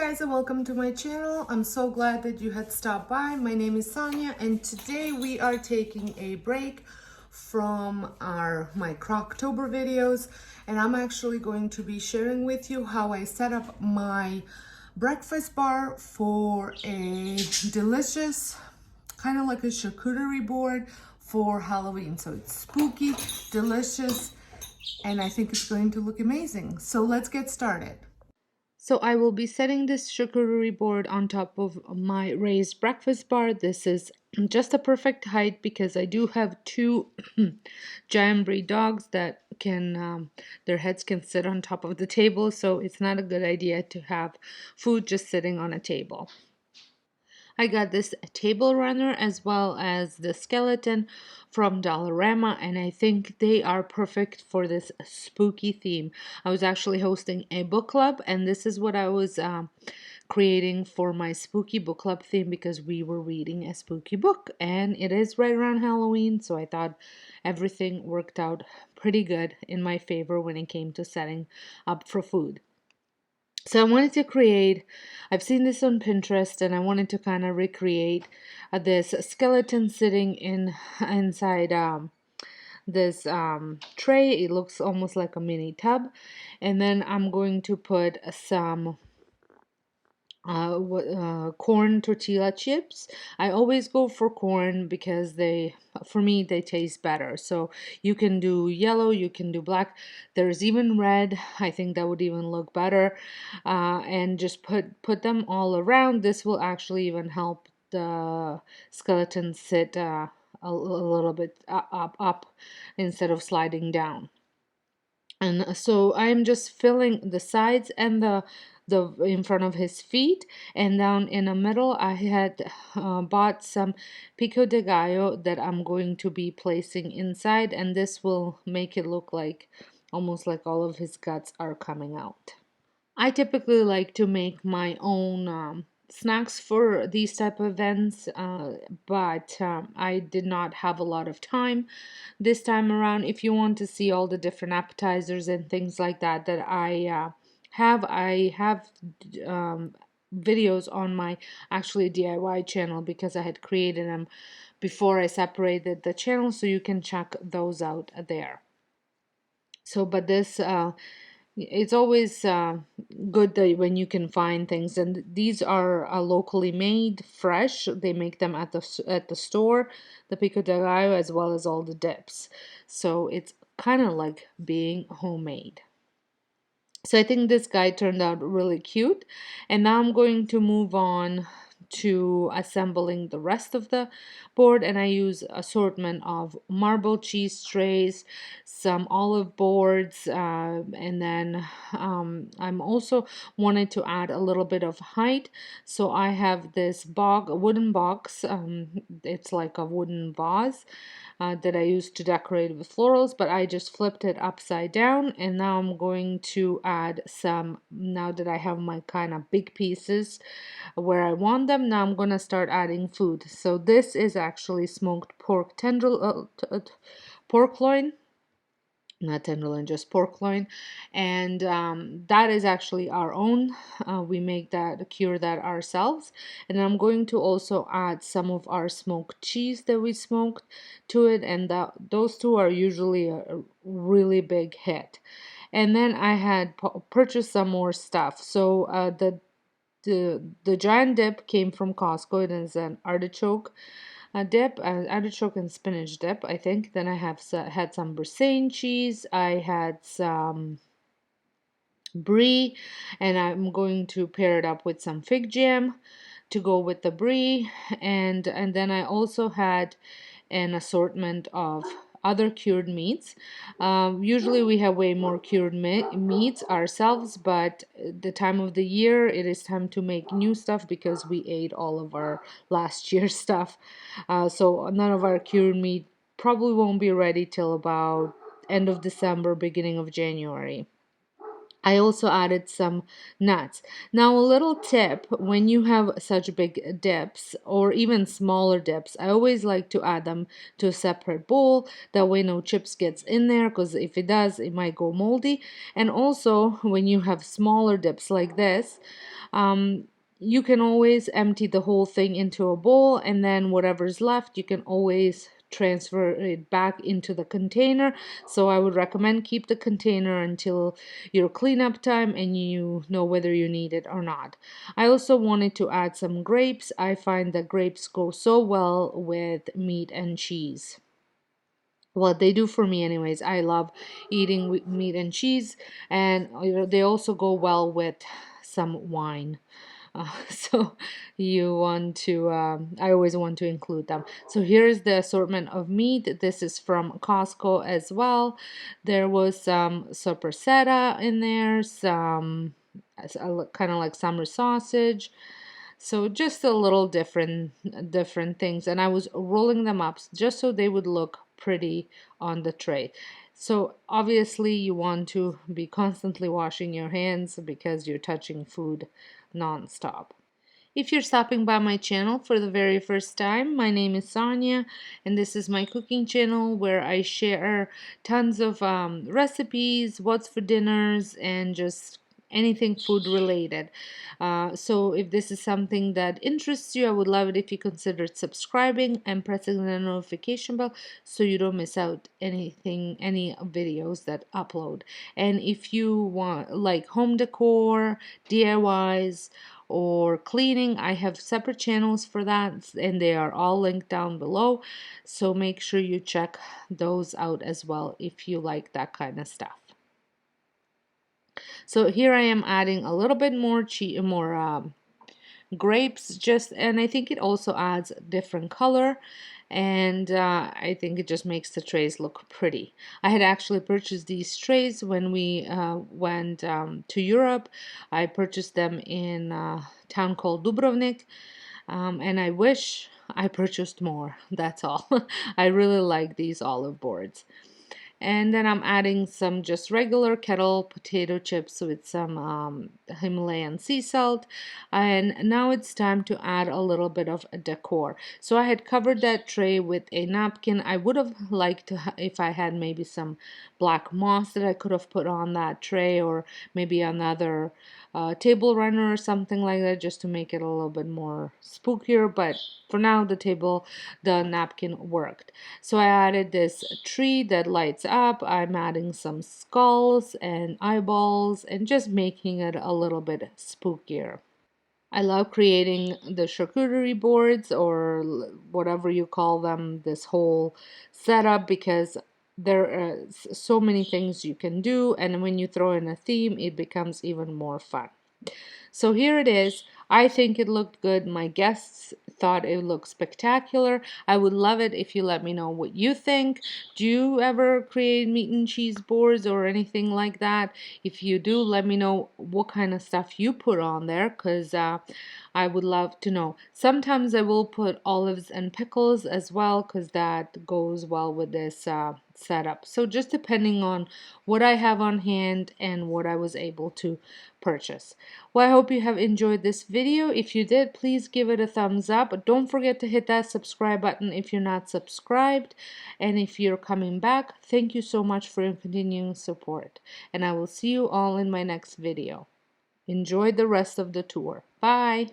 guys and welcome to my channel. I'm so glad that you had stopped by. My name is Sonia and today we are taking a break from my Croctober videos, and I'm actually going to be sharing with you how I set up my breakfast bar for a delicious, kind of like a charcuterie board for Halloween. So it's spooky, delicious, and I think it's going to look amazing. So let's get started. So I will be setting this charcuterie board on top of my raised breakfast bar. This is just a perfect height because I do have two giant breed dogs that can, their heads can sit on top of the table. So it's not a good idea to have food just sitting on a table. I got this table runner as well as the skeleton from Dollarama, and I think they are perfect for this spooky theme. I was actually hosting a book club, and this is what I was creating for my spooky book club theme because we were reading a spooky book, and it is right around Halloween, so I thought everything worked out pretty good in my favor when it came to setting up for food. So I wanted to create, I've seen this on Pinterest, and I wanted to kind of recreate this skeleton sitting inside this tray. It looks almost like a mini tub. And then I'm going to put some corn tortilla chips. I always go for corn because for me, they taste better. So you can do yellow, you can do black. There's even red. I think that would even look better. And just put them all around. This will actually even help the skeleton sit a little bit up instead of sliding down. And so I am just filling the sides and the in front of his feet, and down in the middle I had bought some pico de gallo that I'm going to be placing inside, and this will make it look like almost like all of his guts are coming out. I typically like to make my own snacks for these type of events, but I did not have a lot of time this time around. If you want to see all the different appetizers and things like that I have videos on my actually DIY channel because I had created them before I separated the channel, so you can check those out there. So, but this it's always good that when you can find things, and these are locally made, fresh. They make them at the store, the pico de gallo, as well as all the dips. So it's kind of like being homemade. So I think this guy turned out really cute, and now I'm going to move on to assembling the rest of the board, and I use assortment of marble cheese trays, some olive boards, and then I'm also wanted to add a little bit of height, so I have this wooden box. It's like a wooden vase that I used to decorate with florals, but I just flipped it upside down, and now I'm going to add some, now that I have my kind of big pieces where I want them, now I'm going to start adding food. So this is actually smoked pork pork loin, not tenderloin, just pork loin, and that is actually our own. We make that, cure that ourselves, and I'm going to also add some of our smoked cheese that we smoked to it, and those two are usually a really big hit. And then I had purchased some more stuff. So the giant dip came from Costco. It is an artichoke dip, artichoke and spinach dip, I think. Then I have had some Brisane cheese. I had some brie, and I'm going to pair it up with some fig jam to go with the brie, and then I also had an assortment of other cured meats. Usually we have way more cured meats ourselves, but the time of the year, it is time to make new stuff because we ate all of our last year's stuff. So none of our cured meat probably won't be ready till about end of December, beginning of January. I also added some nuts. Now, a little tip, when you have such big dips or even smaller dips, I always like to add them to a separate bowl. That way no chips gets in there, because if it does, it might go moldy. And also, when you have smaller dips like this, you can always empty the whole thing into a bowl, and then whatever's left, you can always transfer it back into the container. So I would recommend keep the container until your cleanup time and you know whether you need it or not. I also wanted to add some grapes. I find that grapes go so well with meat and cheese. Well, they do for me anyways. I love eating meat and cheese, and they also go well with some wine. So you want to, I always want to include them. So here's the assortment of meat. This is from Costco as well. There was some sopressata in there, some kind of like summer sausage. So just a little different things. And I was rolling them up just so they would look pretty on the tray. So obviously you want to be constantly washing your hands because you're touching food nonstop. If you're stopping by my channel for the very first time, my name is Sonia, and this is my cooking channel where I share tons of recipes, what's for dinners, and just anything food related. So if this is something that interests you, I would love it if you considered subscribing and pressing the notification bell so you don't miss out any videos that upload. And if you want like home decor, DIYs, or cleaning, I have separate channels for that, and they are all linked down below. So make sure you check those out as well if you like that kind of stuff. So here I am adding a little bit more grapes, just, and I think it also adds different color, and I think it just makes the trays look pretty. I had actually purchased these trays when we went to Europe. I purchased them in a town called Dubrovnik, and I wish I purchased more. That's all. I really like these olive boards. And then I'm adding some just regular kettle potato chips with some Himalayan sea salt. And now it's time to add a little bit of decor. So I had covered that tray with a napkin. I would have liked to, if I had maybe some black moss that I could have put on that tray, or maybe another table runner or something like that, just to make it a little bit more spookier. But for now, the napkin worked. So I added this tree that lights up. I'm adding some skulls and eyeballs and just making it a little bit spookier. I love creating the charcuterie boards, or whatever you call them, this whole setup, because there are so many things you can do, and when you throw in a theme, it becomes even more fun. So here it is. I think it looked good. My guests thought it looked spectacular. I would love it if you let me know what you think. Do you ever create meat and cheese boards or anything like that? If you do, let me know what kind of stuff you put on there, because I would love to know. Sometimes I will put olives and pickles as well, because that goes well with this setup. So just depending on what I have on hand and what I was able to purchase. Well, I hope you have enjoyed this video. If you did, please give it a thumbs up. Don't forget to hit that subscribe button if you're not subscribed. And if you're coming back, thank you so much for your continuing support. And I will see you all in my next video. Enjoy the rest of the tour. Bye!